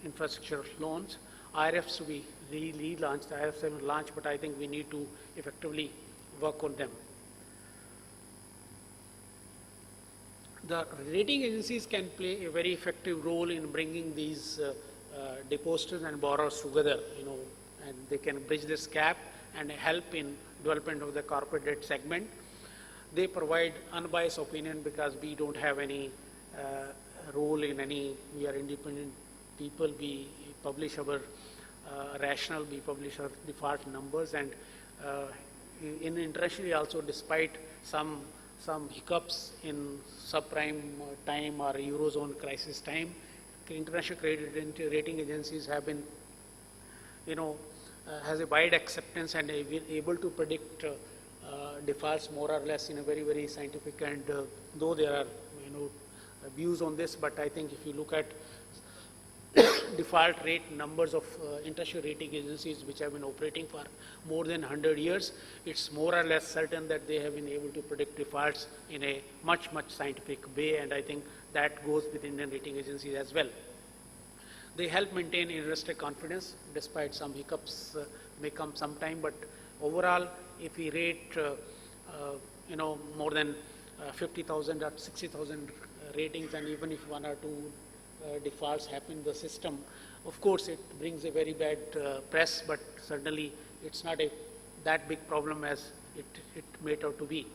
infrastructure loans. IRFs to be relaunched, IRFs have been launched, but I think we need to effectively work on them. The rating agencies can play a very effective role in bringing these depositors and borrowers together, and they can bridge this gap and help in development of the corporate debt segment. They provide unbiased opinion because we don't have any role in any, we are independent people, we publish our rationale, we publish our default numbers, and internationally also, despite some hiccups in subprime time or Eurozone crisis time, international credit rating agencies have been, has a wide acceptance and been able to predict defaults more or less in a very, very scientific, and though there are, views on this, but I think if you look at default rate numbers of international rating agencies which have been operating for more than 100 years, it's more or less certain that they have been able to predict defaults in a much, much scientific way, and I think that goes with Indian rating agencies as well. They help maintain investor confidence despite some hiccups may come sometime, but overall, if we rate, more than 50,000 or 60,000 ratings, and even if one or two defaults happen in the system, of course it brings a very bad press, but certainly it's not that big problem as it made out to be.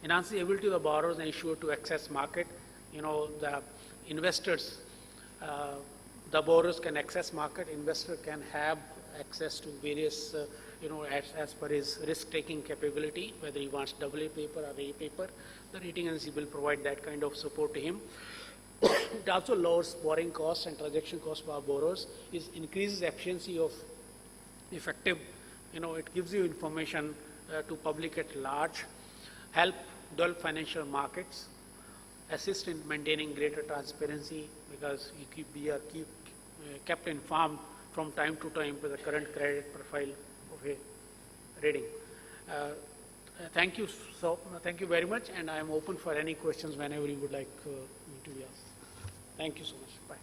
Enhance the ability of the borrowers and issuer to access market. The investors, the borrowers can access market, investor can have access to various, as per his risk-taking capability, whether he wants AA paper or A paper, the rating agency will provide that kind of support to him. It also lowers borrowing costs and transaction costs for our borrowers. It increases efficiency of effective, it gives you information to public at large, help develop financial markets, assist in maintaining greater transparency because we are kept informed from time to time with the current credit profile of a rating. Thank you very much, and I am open for any questions whenever you would like me to be asked. Thank you so much. Bye.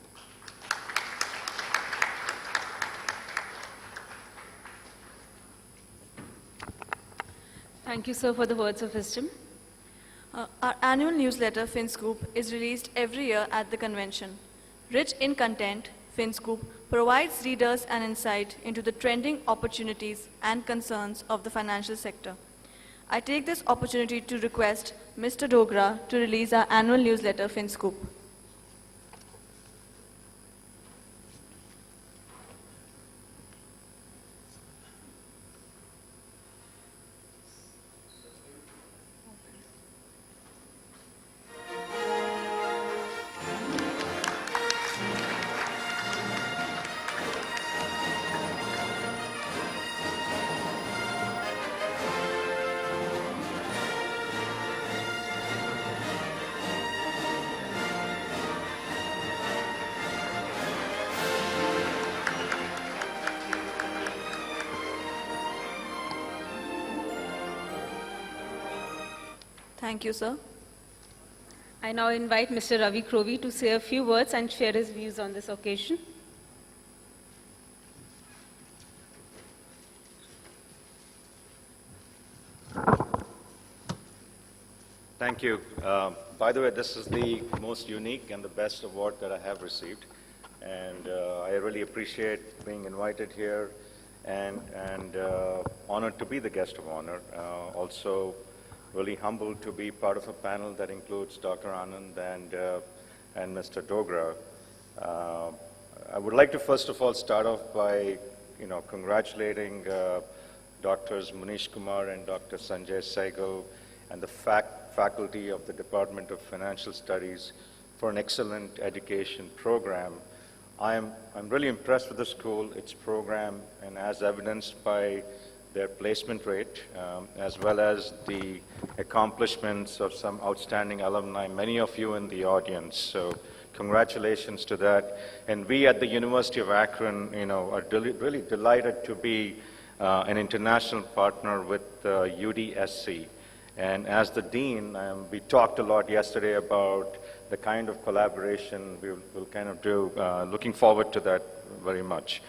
Thank you, sir, for the words of wisdom. Our annual newsletter, FinScoop, is released every year at the convention. Rich in content, FinScoop provides readers an insight into the trending opportunities and concerns of the financial sector. I take this opportunity to request Mr. Dogra to release our annual newsletter, FinScoop. Thank you, sir. I now invite Mr. Ravi Krovi to say a few words and share his views on this occasion. Thank you. By the way, this is the most unique and the best award that I have received, and I really appreciate being invited here and honored to be the guest of honor. Also, really humbled to be part of a panel that includes Dr. Anand and Mr. Dogra. I would like to first of all start off by congratulating Drs. Manish Kumar and Dr. Sanjay Saigal and the faculty of the Department of Financial Studies for an excellent education program. I'm really impressed with the school, its program, and as evidenced by their placement rate, as well as the accomplishments of some outstanding alumni, many of you in the audience. So congratulations to that. And we at the University of Akron, are really delighted to be an international partner with UDSC. And as the dean, we talked a lot yesterday about the kind of collaboration we'll kind of do. Looking forward to that very much.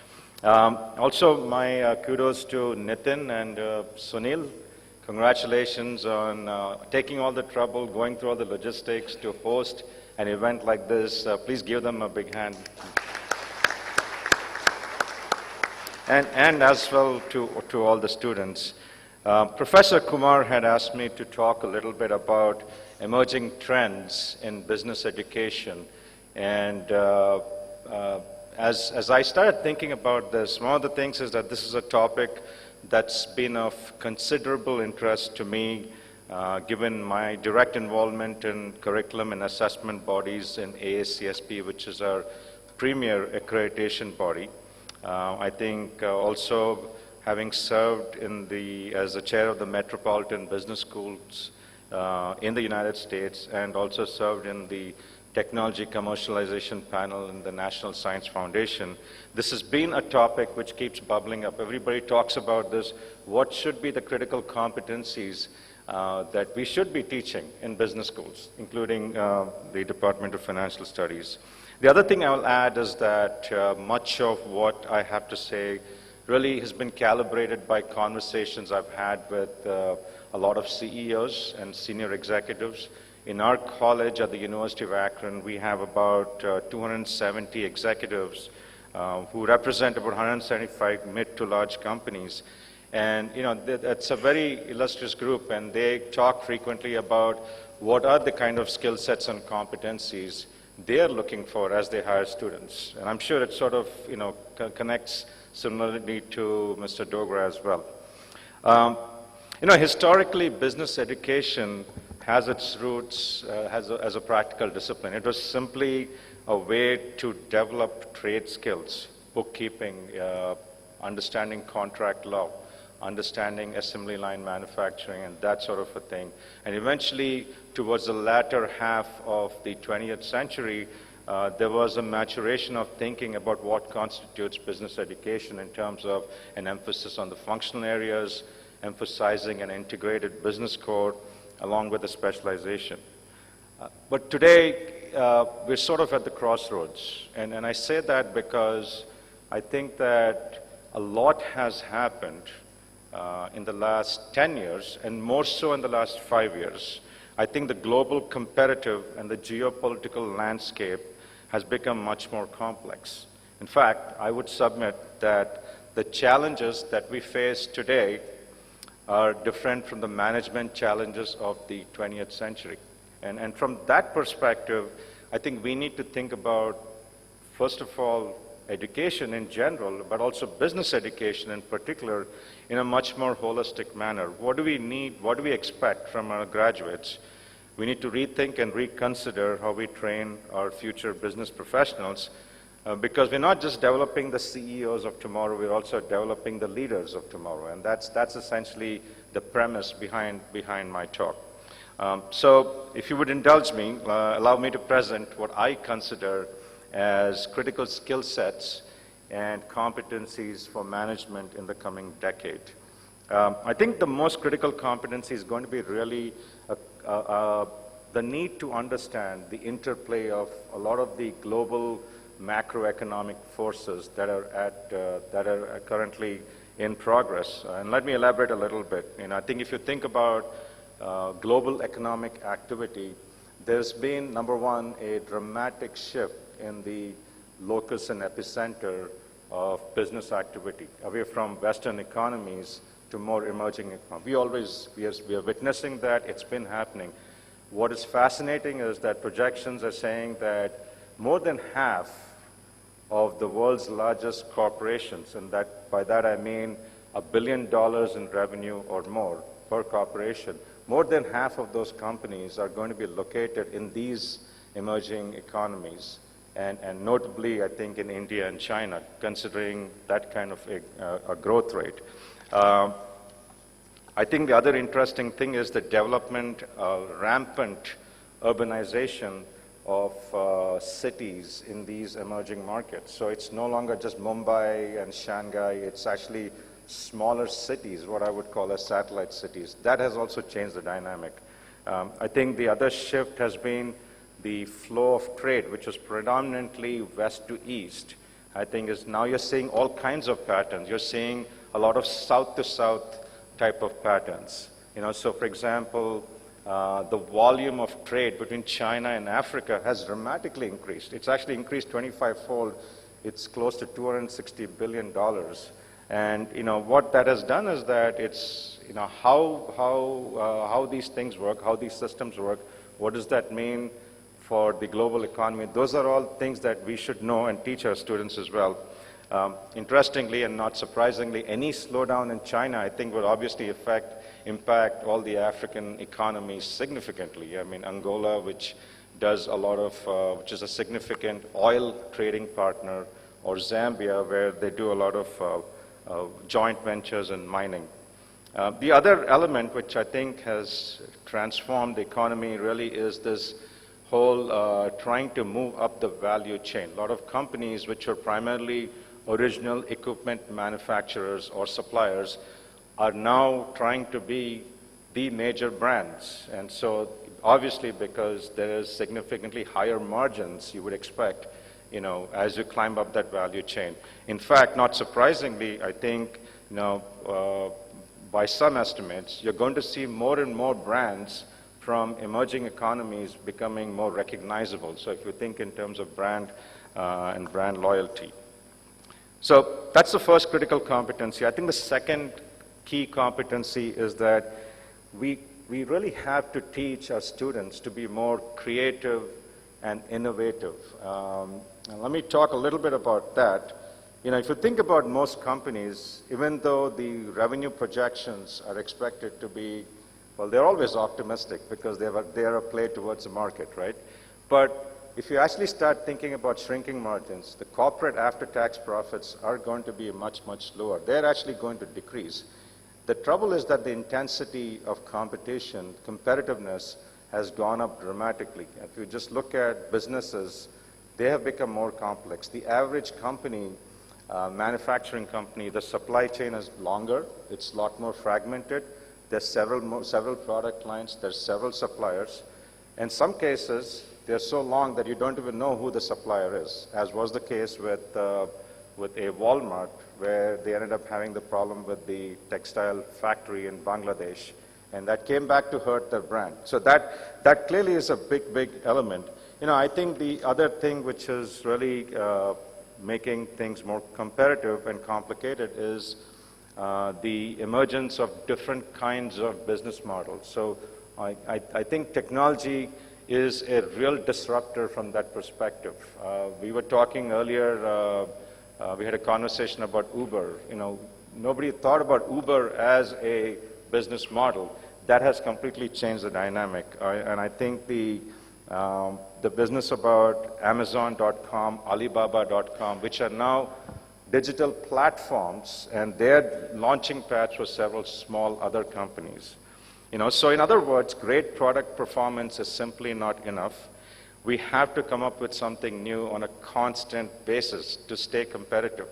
Also, my kudos to Nitin and Sunil. Congratulations on taking all the trouble, going through all the logistics to host an event like this. Please give them a big hand. And as well to all the students. Professor Kumar had asked me to talk a little bit about emerging trends in business education. And as I started thinking about this, one of the things is that this is a topic that's been of considerable interest to me, given my direct involvement in curriculum and assessment bodies in AACSP, which is our premier accreditation body. I think also having served as the chair of the Metropolitan Business Schools in the United States, and also served in the Technology Commercialization Panel in the National Science Foundation. This has been a topic which keeps bubbling up. Everybody talks about this. What should be the critical competencies that we should be teaching in business schools, including the Department of Financial Studies? The other thing I will add is that much of what I have to say really has been calibrated by conversations I've had with a lot of CEOs and senior executives. In our college at the University of Akron, we have about 270 executives who represent about 175 mid to large companies. And it's a very illustrious group, and they talk frequently about what are the kind of skill sets and competencies they're looking for as they hire students. And I'm sure it sort of connects similarly to Mr. Dogra as well. Historically, business education has its roots as a practical discipline. It was simply a way to develop trade skills, bookkeeping, understanding contract law, understanding assembly line manufacturing, and that sort of a thing. And eventually, towards the latter half of the 20th century, there was a maturation of thinking about what constitutes business education in terms of an emphasis on the functional areas, emphasizing an integrated business core, along with the specialization. But today, we're sort of at the crossroads. And I say that because I think that a lot has happened in the last 10 years, and more so in the last 5 years. I think the global competitive and the geopolitical landscape has become much more complex. In fact, I would submit that the challenges that we face today are different from the management challenges of the 20th century. And from that perspective, I think we need to think about, first of all, education in general, but also business education in particular, in a much more holistic manner. What do we need? What do we expect from our graduates? We need to rethink and reconsider how we train our future business professionals, because we're not just developing the CEOs of tomorrow, we're also developing the leaders of tomorrow. And that's essentially the premise behind my talk. So if you would indulge me, allow me to present what I consider as critical skill sets and competencies for management in the coming decade. I think the most critical competency is going to be really the need to understand the interplay of a lot of the global macroeconomic forces that are currently in progress. And let me elaborate a little bit. I think if you think about global economic activity, there's been, number one, a dramatic shift in the locus and epicenter of business activity, away from Western economies to more emerging economies. We are witnessing that. It's been happening. What is fascinating is that projections are saying that more than half of the world's largest corporations, and by that I mean $1 billion in revenue or more per corporation, more than half of those companies are going to be located in these emerging economies, and notably, I think, in India and China, considering that kind of a growth rate. I think the other interesting thing is the development of rampant urbanization of cities in these emerging markets. So it's no longer just Mumbai and Shanghai, it's actually smaller cities, what I would call as satellite cities. That has also changed the dynamic. I think the other shift has been the flow of trade, which was predominantly west to east, I think is now you're seeing all kinds of patterns. You're seeing a lot of south to south type of patterns. So for example, the volume of trade between China and Africa has dramatically increased. It's actually increased 25-fold. It's close to $260 billion. And what that has done is that it's how these things work, how these systems work. What does that mean for the global economy? Those are all things that we should know and teach our students as well. Interestingly and not surprisingly, any slowdown in China, I think, will obviously impact all the African economies significantly. I mean, Angola, which does a lot of, which is a significant oil trading partner, or Zambia, where they do a lot of joint ventures in mining. The other element which I think has transformed the economy really is this whole trying to move up the value chain. A lot of companies which are primarily original equipment manufacturers or suppliers are now trying to be the major brands. And so obviously because there is significantly higher margins you would expect, as you climb up that value chain. In fact, not surprisingly, I think, by some estimates, you're going to see more and more brands from emerging economies becoming more recognizable. So if you think in terms of brand and brand loyalty. So that's the first critical competency. I think the second key competency is that we really have to teach our students to be more creative and innovative. And let me talk a little bit about that. If you think about most companies, even though the revenue projections are expected to be, well, they're always optimistic because they're a play towards the market, right? But if you actually start thinking about shrinking margins, the corporate after-tax profits are going to be much, much lower. They're actually going to decrease. The trouble is that the intensity of competition, competitiveness, has gone up dramatically. If you just look at businesses, they have become more complex. The average company, manufacturing company, the supply chain is longer. It's a lot more fragmented. There's several product lines. There's several suppliers. In some cases, they're so long that you don't even know who the supplier is, as was the case with a Walmart, where they ended up having the problem with the textile factory in Bangladesh, and that came back to hurt their brand. So that clearly is a big, big element. I think the other thing which is really making things more competitive and complicated is the emergence of different kinds of business models. So I think technology is a real disruptor from that perspective. We were talking earlier, we had a conversation about Uber. Nobody thought about Uber as a business model. That has completely changed the dynamic. And I think the business about Amazon.com, Alibaba.com, which are now digital platforms, and they're launching pads for several small other companies. So in other words, great product performance is simply not enough. We have to come up with something new on a constant basis to stay competitive,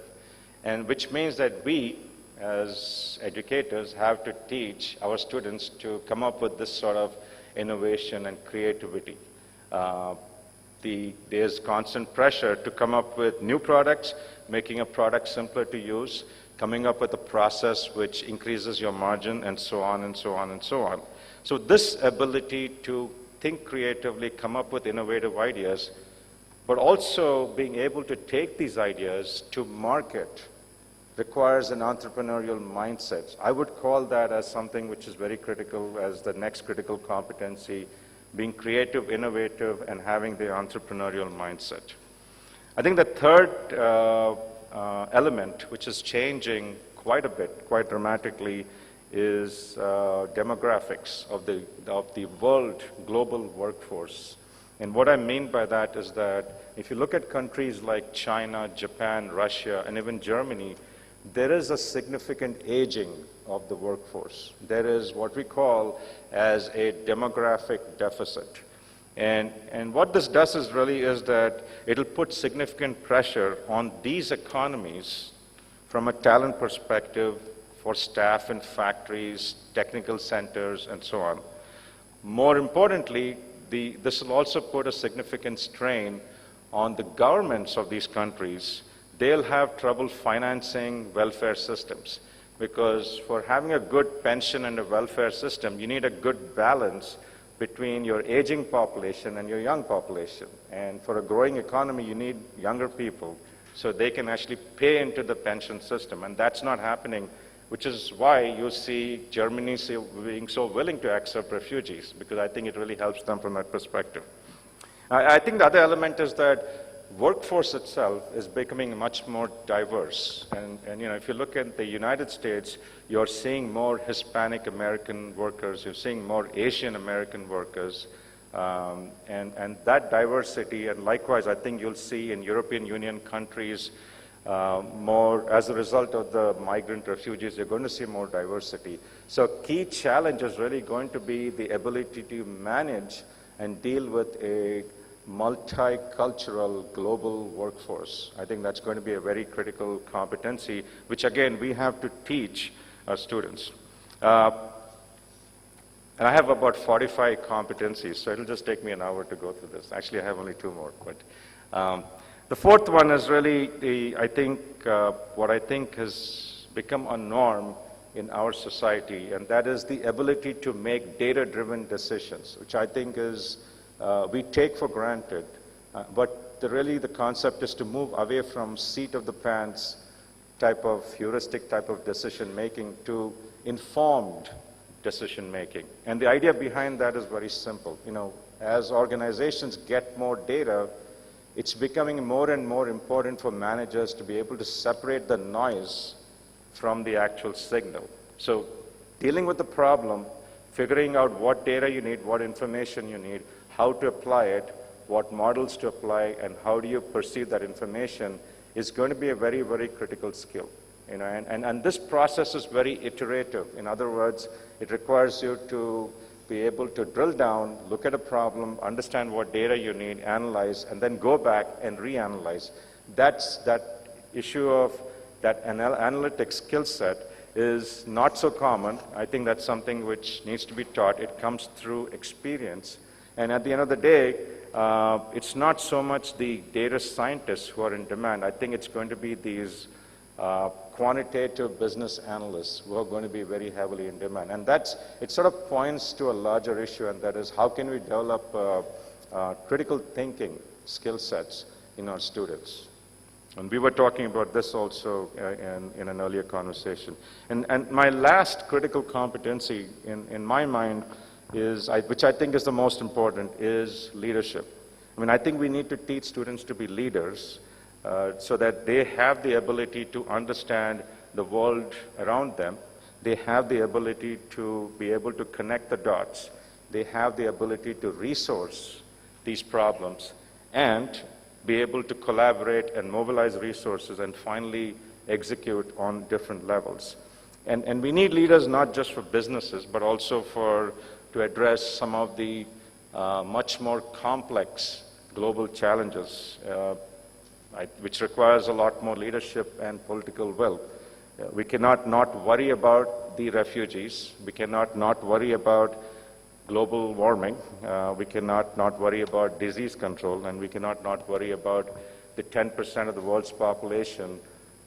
and which means that we, as educators, have to teach our students to come up with this sort of innovation and creativity. There's constant pressure to come up with new products, making a product simpler to use, coming up with a process which increases your margin, and so on and so on and so on. So this ability to think creatively, come up with innovative ideas, but also being able to take these ideas to market requires an entrepreneurial mindset. I would call that as something which is very critical as the next critical competency, being creative, innovative, and having the entrepreneurial mindset. I think the third element, which is changing quite a bit, quite dramatically, is demographics of the world global workforce. And what I mean by that is that if you look at countries like China, Japan, Russia, and even Germany, there is a significant aging of the workforce. There is what we call as a demographic deficit. And what this does is that it'll put significant pressure on these economies from a talent perspective for staff in factories, technical centers, and so on. More importantly, this will also put a significant strain on the governments of these countries. They'll have trouble financing welfare systems, because for having a good pension and a welfare system, you need a good balance between your aging population and your young population. And for a growing economy, you need younger people so they can actually pay into the pension system. And that's not happening, which is why you see Germany being so willing to accept refugees, because I think it really helps them from that perspective. I think the other element is that workforce itself is becoming much more diverse. And you know, if you look at the United States, you're seeing more Hispanic American workers, you're seeing more Asian American workers, and that diversity, and likewise, I think you'll see in European Union countries more, as a result of the migrant refugees, you're going to see more diversity. So key challenge is really going to be the ability to manage and deal with a multicultural global workforce. I think that's going to be a very critical competency, which again, we have to teach our students. And I have about 45 competencies, so it'll just take me an hour to go through this. Actually, I have only 2 more. But the fourth one is really what I think has become a norm in our society, and that is the ability to make data-driven decisions, which I think is we take for granted, but really the concept is to move away from seat of the pants type of heuristic type of decision making to informed decision making. And the idea behind that is very simple. You know, as organizations get more data, it's becoming more and more important for managers to be able to separate the noise from the actual signal. So dealing with the problem, figuring out what data you need, what information you need, how to apply it, what models to apply, and how do you perceive that information is going to be a very, very critical skill. You know, and this process is very iterative. In other words, it requires you to be able to drill down, look at a problem, understand what data you need, analyze, and then go back and reanalyze. That's that issue of that analytic skill set is not so common. I think that's something which needs to be taught. It comes through experience. And at the end of the day, it's not so much the data scientists who are in demand. I think it's going to be these quantitative business analysts who are going to be very heavily in demand. And it sort of points to a larger issue, and that is how can we develop critical thinking skill sets in our students. And we were talking about this also in an earlier conversation. And my last critical competency in my mind is, which I think is the most important, is leadership. I mean, I think we need to teach students to be leaders so that they have the ability to understand the world around them. They have the ability to be able to connect the dots. They have the ability to resource these problems and be able to collaborate and mobilize resources and finally execute on different levels. And we need leaders not just for businesses, but also to address some of the much more complex global challenges, which requires a lot more leadership and political will. We cannot not worry about the refugees. We cannot not worry about global warming. We cannot not worry about disease control, and we cannot not worry about the 10% of the world's population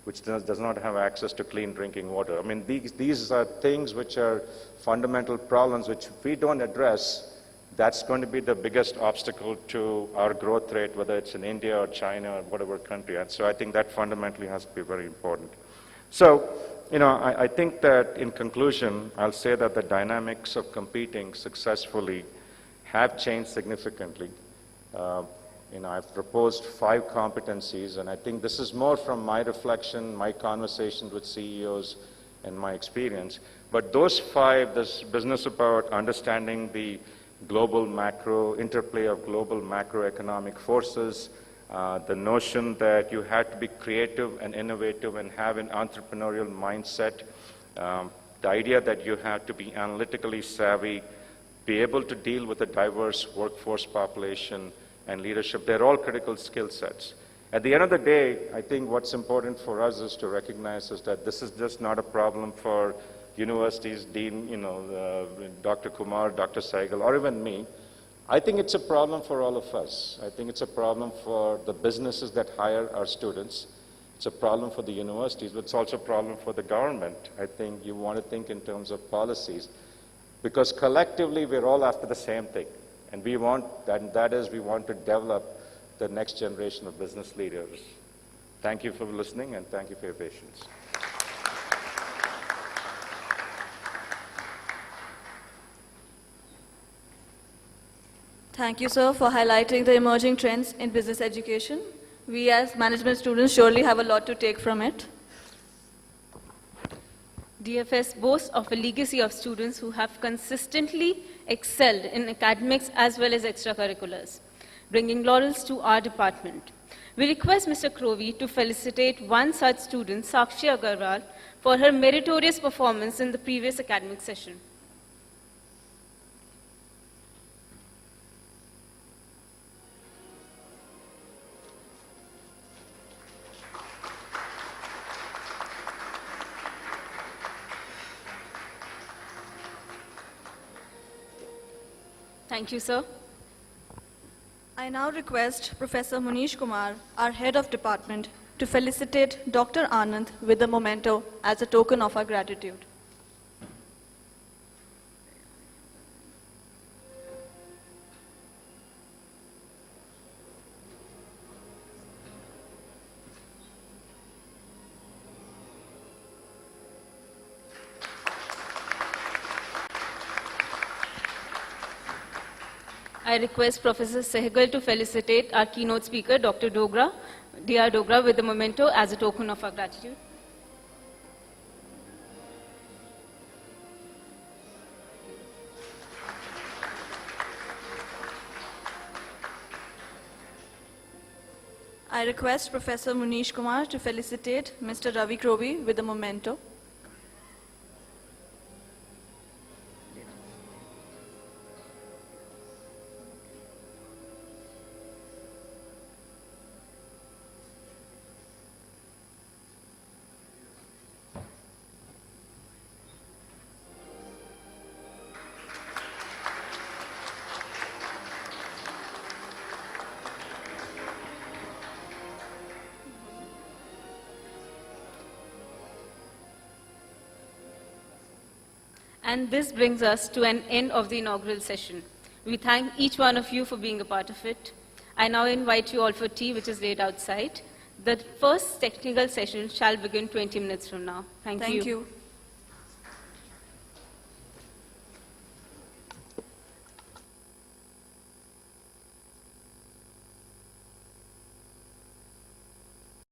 which does not have access to clean drinking water. I mean, these are things which are fundamental problems which if we don't address, that's going to be the biggest obstacle to our growth rate, whether it's in India or China or whatever country. And so I think that fundamentally has to be very important. So, you know, I think that in conclusion, I'll say that the dynamics of competing successfully have changed significantly. You know, I've proposed 5 competencies, and I think this is more from my reflection, my conversations with CEOs, and my experience. But those 5, this business about understanding the global macro, interplay of global macroeconomic forces, the notion that you have to be creative and innovative and have an entrepreneurial mindset, the idea that you have to be analytically savvy, be able to deal with a diverse workforce population, and leadership, they're all critical skill sets. At the end of the day, I think what's important for us is to recognize is that this is just not a problem for universities, Dean, you know, Dr. Kumar, Dr. Saigal, or even me. I think it's a problem for all of us. I think it's a problem for the businesses that hire our students. It's a problem for the universities, but it's also a problem for the government. I think you want to think in terms of policies, because collectively we're all after the same thing. And we want, that is, we want to develop the next generation of business leaders. Thank you for listening, and thank you for your patience. Thank you, sir, for highlighting the emerging trends in business education. We as management students surely have a lot to take from it. DFS boasts of a legacy of students who have consistently excelled in academics as well as extracurriculars, bringing laurels to our department. We request Mr. Crovey to felicitate one such student, Sakshi Agarwal, for her meritorious performance in the previous academic session. Thank you, sir. I now request Professor Munish Kumar, our head of department, to felicitate Dr. Anand with a memento as a token of our gratitude. I request Professor Sehgal to felicitate our keynote speaker, Dr. Dogra, Dr. Dogra, with the memento as a token of our gratitude. I request Professor Munish Kumar to felicitate Mr. Ravi Crovey with a memento. And this brings us to an end of the inaugural session. We thank each one of you for being a part of it. I now invite you all for tea, which is laid outside. The first technical session shall begin 20 minutes from now. Thank you. Thank you.